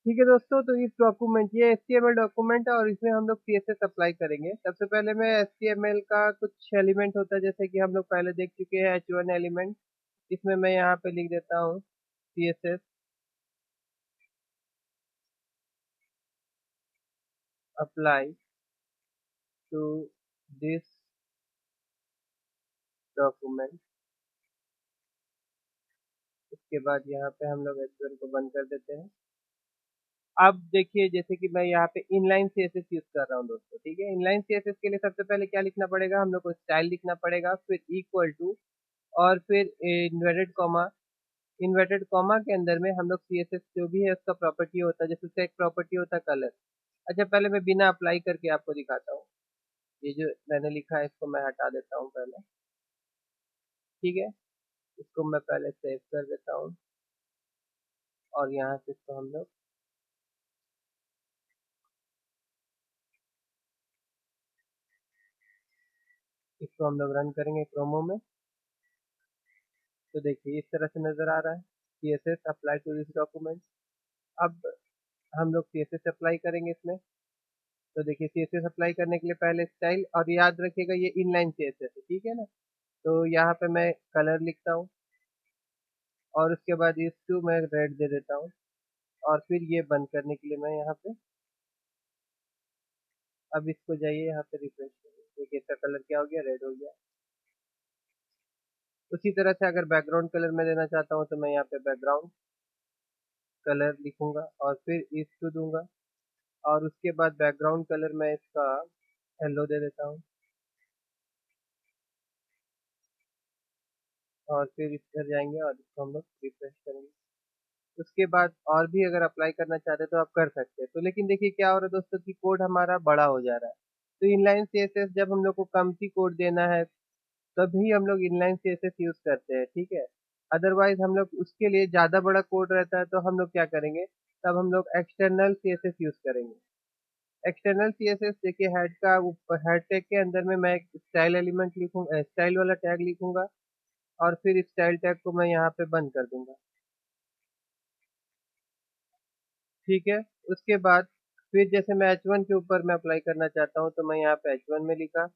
ठीक है दोस्तों, तो इस डॉक्यूमेंट ये HTML डॉक्यूमेंट है और इसमें हम लोग CSS अप्लाई करेंगे। सबसे पहले मैं HTML का कुछ एलिमेंट होता है, जैसे कि हम लोग पहले देख चुके हैं H1 एलिमेंट। इसमें मैं यहाँ पे लिख देता हूँ CSS apply to this document. उसके बाद यहाँ पे हम लोग H1 को बंद कर देते हैं। अब देखिए, जैसे कि मैं यहाँ पे इनलाइन सीएसएस यूज कर रहा हूँ दोस्तों। ठीक है, इनलाइन सीएसएस के लिए सबसे पहले क्या लिखना पड़ेगा, हम लोग को स्टाइल लिखना पड़ेगा, फिर इक्वल टू और फिर इन्वर्टेड कॉमा। इन्वर्टेड कॉमा के अंदर में हम लोग सीएसएस जो भी है उसका प्रॉपर्टी होता है, जैसे उसका एक प्रॉपर्टी होता है कलर। अच्छा, पहले मैं बिना अप्लाई करके आपको दिखाता हूँ। ये जो मैंने लिखा है इसको मैं हटा देता हूँ पहले। ठीक है, इसको मैं पहले सेव कर देता हूँ और यहाँ से इसको हम लोग रन करेंगे क्रोमो में। तो देखिए इस तरह से नजर आ रहा है CSS apply to this document. अब हम लोग सीएसएस अप्लाई करेंगे इसमें। तो देखिए सीएसएस अप्लाई करने के लिए पहले स्टाइल, और याद रखिएगा ये इनलाइन सीएसएस है, ठीक है ना। तो यहाँ पे मैं कलर लिखता हूँ और उसके बाद इसको मैं रेड दे देता हूँ और फिर ये बंद करने के लिए मैं यहाँ पे, अब इसको जाइए यहाँ पे रिफ्रेश करिए, देखिए इसका कलर क्या हो गया, रेड हो गया। उसी तरह से अगर बैकग्राउंड कलर मैं देना चाहता हूँ तो मैं यहाँ पे बैकग्राउंड कलर लिखूंगा और फिर इसको दूंगा और उसके बाद बैकग्राउंड कलर मैं इसका येलो दे देता हूँ और फिर इधर जाएंगे और इसको हम लोग रिफ्रेश करेंगे। उसके बाद और भी अगर अप्लाई करना चाहते हैं तो आप कर सकते हैं। तो लेकिन देखिए क्या हो रहा है दोस्तों कि कोड हमारा बड़ा हो जा रहा है। तो इनलाइन सीएसएस जब हम लोग को कम की कोड देना है तभी हम लोग इनलाइन सीएसएस यूज करते हैं, ठीक है। अदरवाइज हम लोग उसके लिए ज़्यादा बड़ा कोड रहता है तो हम लोग क्या करेंगे, तब हम लोग एक्सटर्नल सीएसएस यूज करेंगे। एक्सटर्नल सीएसएस देखिए हेड का ऊपर हेड टैग के अंदर में मैं एक स्टाइल एलिमेंट लिखूंगा, स्टाइल वाला टैग लिखूंगा और फिर स्टाइल टैग को मैं यहाँ पे बंद कर दूंगा। ठीक है, उसके बाद फिर जैसे मैं H1 के ऊपर मैं अप्लाई करना चाहता हूँ तो मैं यहाँ पे H1 में लिखा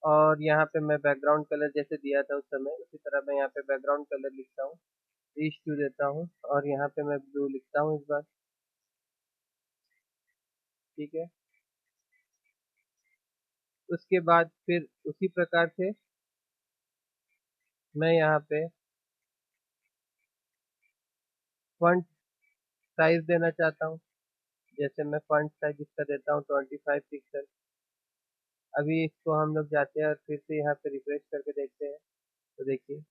और यहाँ पे मैं बैकग्राउंड कलर जैसे दिया था उस समय उसी तरह मैं यहाँ पे बैकग्राउंड कलर लिखता हूँ, ईच टू देता हूँ और यहाँ पे मैं ब्लू लिखता हूँ इस बार। ठीक है, उसके बाद फिर उसी प्रकार से मैं यहाँ पे फॉन्ट साइज देना चाहता हूँ, जैसे मैं फॉन्ट साइज इसका देता हूँ 25 पिक्सल। अभी इसको हम लोग जाते हैं और फिर से यहाँ पे रिफ्रेश करके देखते हैं। तो देखिए,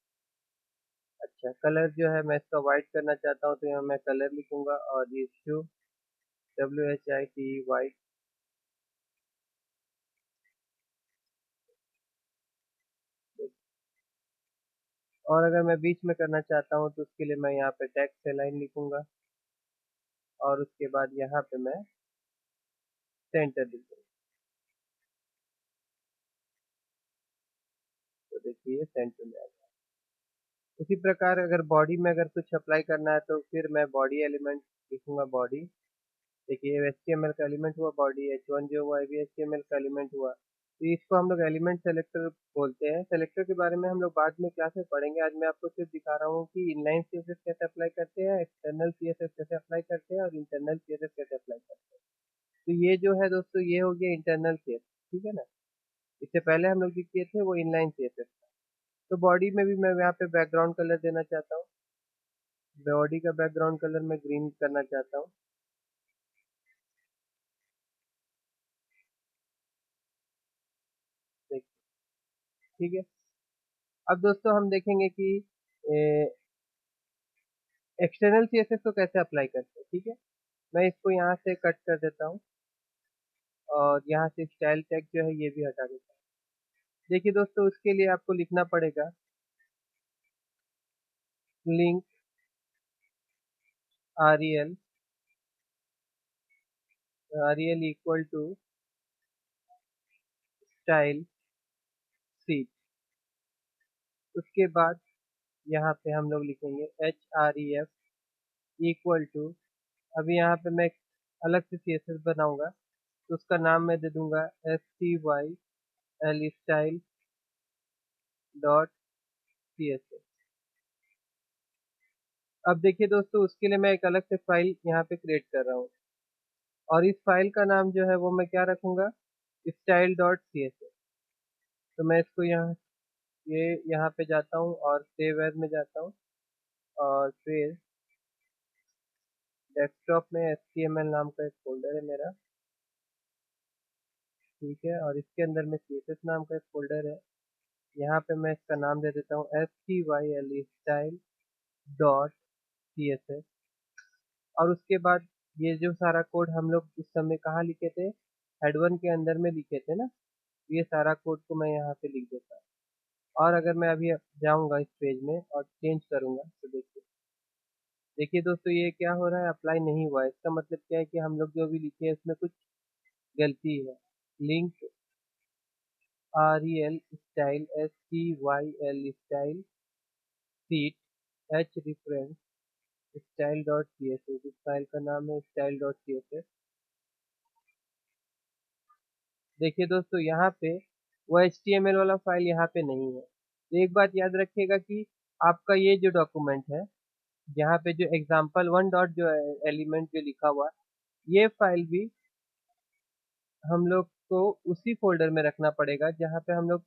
अच्छा कलर जो है मैं इसका वाइट करना चाहता हूँ तो यहाँ मैं कलर लिखूंगा और इशू WHIT वाइट। और अगर मैं बीच में करना चाहता हूँ तो उसके लिए मैं यहाँ पे टेक्स्ट लाइन लिखूंगा और उसके बाद यहाँ पे मैं सेंटर लिखूंगा। तो देखिए सेंटर में आ गया। उसी प्रकार अगर बॉडी में अगर कुछ अप्लाई करना है तो फिर मैं बॉडी एलिमेंट लिखूंगा, बॉडी। देखिए ये HTML का एलिमेंट हुआ, बॉडी H1 जो हुआ ये भी HTML का एलिमेंट हुआ। तो इसको हम लोग एलिमेंट सेलेक्टर बोलते हैं। सेलेक्टर के बारे में हम लोग बाद में क्लास में पढ़ेंगे, आज मैं आपको सिर्फ दिखा रहा हूँ कि इनलाइन सीएसएस कैसे अप्लाई करते हैं, एक्सटर्नल सीएसएस कैसे अप्लाई करते हैं और इंटरनल सीएसएस कैसे अप्लाई करते हैं। तो ये जो है दोस्तों ये हो गया इंटरनल सीएसएस, ठीक है ना। इससे पहले हम लोग जो किए थे वो इनलाइन सीएसएस था। तो बॉडी में भी मैं यहाँ पे बैकग्राउंड कलर देना चाहता हूँ। बॉडी का बैकग्राउंड कलर मैं ग्रीन करना चाहता हूँ। ठीक है, अब दोस्तों हम देखेंगे कि एक्सटर्नल सीएसएस को कैसे अप्लाई करते हैं। ठीक है, मैं इसको यहाँ से कट कर देता हूँ और यहाँ से स्टाइल टैग जो है ये भी हटा देता हूँ। देखिए दोस्तों, उसके लिए आपको लिखना पड़ेगा link REL equal to style sheet. उसके बाद यहाँ पे हम लोग लिखेंगे HREF इक्वल टू अभी यहाँ पे मैं एक अलग से CSS बनाऊंगा, तो उसका नाम मैं दे दूंगा style डॉट CSS। अब देखिए दोस्तों, उसके लिए मैं एक अलग से फाइल यहाँ पे क्रिएट कर रहा हूँ, और इस फाइल का नाम जो है वो मैं क्या रखूंगा, स्टाइल डॉट CSS। तो मैं इसको यहाँ पे जाता हूँ और सेव एज में जाता हूँ, और फिर डेस्कटॉप में HTML नाम का एक फोल्डर है मेरा, ठीक है, और इसके अंदर में CSS नाम का एक फोल्डर है। यहाँ पे मैं इसका नाम दे देता हूँ style स्टाइल डॉट CSS। और उसके बाद ये जो सारा कोड हम लोग उस समय कहाँ लिखे थे, हेड वन के अंदर में लिखे थे ना, ये सारा कोड को मैं यहाँ पे लिख देता हूँ। और अगर मैं अभी जाऊँगा इस पेज में और चेंज करूँगा, तो देखिए देखिए दोस्तों, ये क्या हो रहा है, अप्लाई नहीं हुआ है। इसका मतलब क्या है कि हम लोग जो भी लिखे हैं उसमें कुछ गलती है। Link REL style STYL style seat H reference style dot CSS, इस फाइल का नाम है स्टाइल डॉट CSS। देखिए दोस्तों, यहाँ पे वो HTML वाला फाइल यहाँ पे नहीं है। तो एक बात याद रखिएगा कि आपका ये जो डॉक्यूमेंट है, यहाँ पे जो एग्जाम्पल वन डॉट जो एलिमेंट जो लिखा हुआ है, ये फाइल भी हम लोग को उसी फोल्डर में रखना पड़ेगा जहाँ पे हम लोग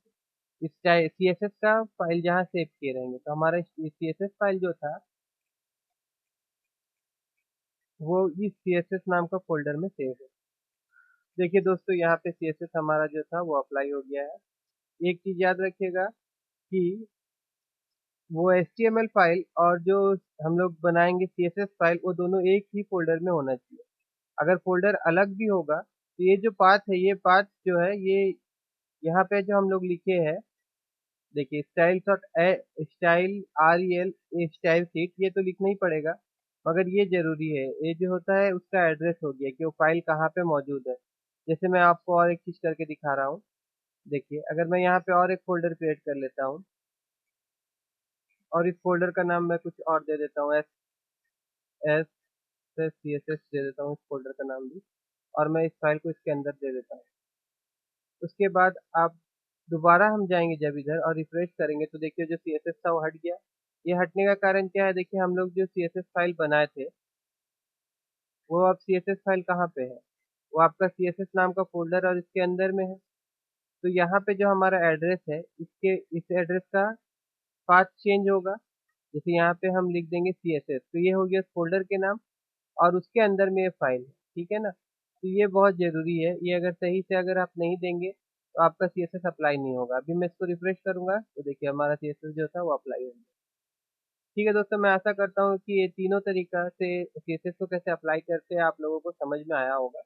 इस CSS का फाइल जहाँ सेव किए रहेंगे। तो हमारा CSS फाइल जो था वो इस CSS नाम का फोल्डर में सेव है। देखिए दोस्तों, यहाँ पे CSS हमारा जो था वो अप्लाई हो गया है। एक चीज याद रखिएगा कि वो HTML फाइल और जो हम लोग बनाएंगे CSS फाइल, वो दोनों एक ही फोल्डर में होना चाहिए। अगर फोल्डर अलग भी होगा तो ये जो पाथ है, ये पाथ जो है, ये यहाँ पे जो हम लोग लिखे हैं, देखिए स्टाइल REL स्टाइल सीट, ये तो लिखना ही पड़ेगा। मगर ये जरूरी है, ये जो होता है उसका एड्रेस हो गया कि वो फाइल कहाँ पे मौजूद है। जैसे मैं आपको और एक चीज करके दिखा रहा हूँ। देखिए, अगर मैं यहाँ पे और एक फोल्डर क्रिएट कर लेता हूँ, और इस फोल्डर का नाम मैं कुछ और दे देता हूँ, एस CSS दे देता हूँ इस फोल्डर का नाम भी, और मैं इस फाइल को इसके अंदर दे देता हूँ। उसके बाद आप दोबारा हम जाएंगे जब इधर और रिफ्रेश करेंगे, तो देखिए जो CSS था वो हट गया। ये हटने का कारण क्या है, देखिए हम लोग जो CSS फाइल बनाए थे, वो अब CSS फाइल कहाँ पे है, वो आपका CSS नाम का फोल्डर और इसके अंदर में है। तो यहाँ पे जो हमारा एड्रेस है, इसके इस एड्रेस का पाथ चेंज होगा। जैसे यहाँ पे हम लिख देंगे CSS, तो ये हो गया फोल्डर के नाम, और उसके अंदर में ये फाइल है, ठीक है ना। तो ये बहुत ज़रूरी है, ये अगर सही से अगर आप नहीं देंगे तो आपका CSS अप्लाई नहीं होगा। अभी मैं इसको रिफ्रेश करूंगा तो देखिए हमारा CSS जो था वो अप्लाई हो गया। ठीक है दोस्तों, मैं आशा करता हूँ कि ये तीनों तरीका से CSS को कैसे अप्लाई करते हैं आप लोगों को समझ में आया होगा।